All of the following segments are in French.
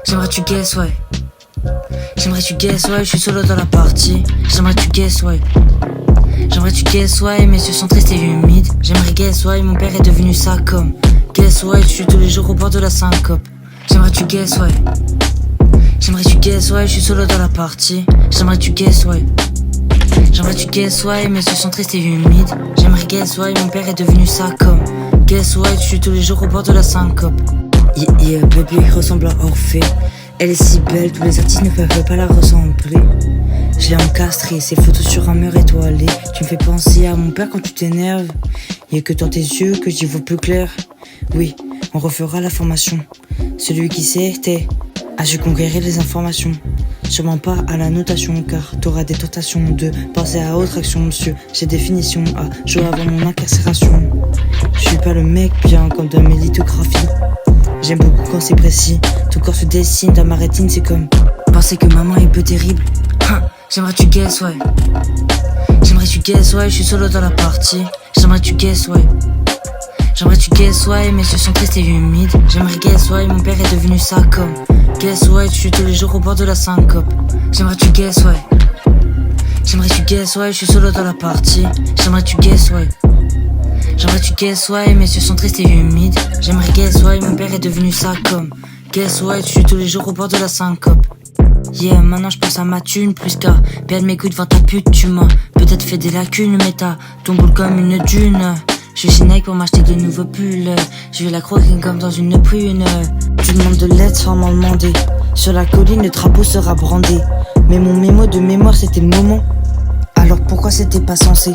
J'aimerais tu guess, ouais. J'aimerais tu guess, ouais, je suis solo dans la partie. J'aimerais tu guess, ouais. J'aimerais tu guess, ouais, mes yeux sont tristes et humides. J'aimerais guess, ouais, mon père est devenu ça comme. Guess, ouais, je suis tous les jours au bord de la syncope. J'aimerais tu guess, ouais. J'aimerais tu guess, ouais, je suis solo dans la partie. J'aimerais tu guess, ouais. J'aimerais tu guess, ouais, mes yeux sont tristes et humides. J'aimerais guess, ouais, mon père est devenu ça comme. Guess, ouais, je suis tous les jours au bord de la syncope. Yeah, baby ressemble à Orphée. Elle est si belle, tous les artistes ne peuvent pas la ressembler. Je l'ai encastrée, ses photos sur un mur étoilé. Tu me fais penser à mon père quand tu t'énerves. Y'a que dans tes yeux que j'y vois plus clair. Oui, on refera la formation. Celui qui sait, t'es. Ah, je conquérir les informations. Sûrement pas à la notation, car t'auras des tentations de passer à autre action, monsieur. J'ai définition à jouer avant mon incarcération. Je suis pas le mec bien comme dans mes lithographies. J'aime beaucoup quand c'est précis. Ton corps se dessine dans ma rétine, c'est comme penser que maman est peu terrible. J'aimerais tu guess, ouais. J'aimerais tu guess, ouais, je suis solo dans la partie. J'aimerais tu guess, ouais. J'aimerais tu guess, ouais, mes yeux sont tristes et humides. J'aimerais guess, ouais, mon père est devenu ça comme. Guess, ouais, je suis tous les jours au bord de la syncope. J'aimerais tu guess, ouais. J'aimerais tu guess, ouais, je suis solo dans la partie. J'aimerais tu guess, ouais. J'aimerais tu guess, ouais, mes yeux sont tristes et humides. J'aimerais guess, ouais, mon père est devenu ça comme. Guess, ouais, je suis tous les jours au bord de la syncope. Yeah, maintenant je pense à ma thune plus qu'à perdre mes couilles devant ta pute. Tu m'as peut-être fait des lacunes, mais t'as ton boule comme une dune. Je suis chez Nike pour m'acheter de nouveaux pulls. Je vais la croquer comme dans une prune. Tu demandes de l'aide sans m'en demander. Sur la colline, le drapeau sera brandé. Mais mon mémo de mémoire, c'était le moment. Alors pourquoi c'était pas censé?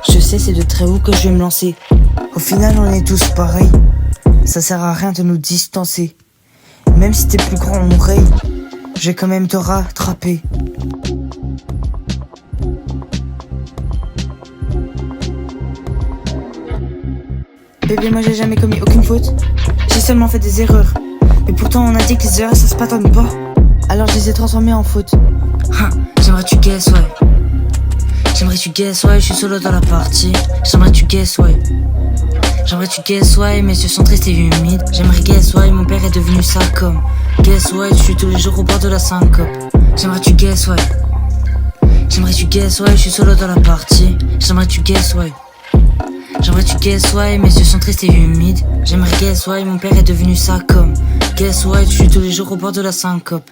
Je sais, c'est de très haut que je vais me lancer. Au final, on est tous pareils. Ça sert à rien de nous distancer. Même si t'es plus grand en oreille, je vais quand même te rattraper. Bébé, moi j'ai jamais commis aucune faute. J'ai seulement fait des erreurs. Mais pourtant on a dit que les erreurs ça se pardonne pas. Alors je les ai transformées en fautes. J'aimerais tu guess, ouais. J'aimerais tu guess, ouais, je suis solo dans la partie. J'aimerais tu guess, ouais. J'aimerais tu guess, ouais, mes yeux sont tristes et humides. J'aimerais guess, ouais, mon père est devenu ça comme. Guess, ouais, je suis tous les jours au bord de la syncope. J'aimerais tu guess, ouais. J'aimerais tu guess, ouais, je suis solo dans la partie. J'aimerais tu guess, ouais. J'aimerais tu guess, ouais, mes yeux sont tristes et humides. J'aimerais guess, ouais, mon père est devenu ça comme. Guess, ouais, je suis tous les jours au bord de la syncope.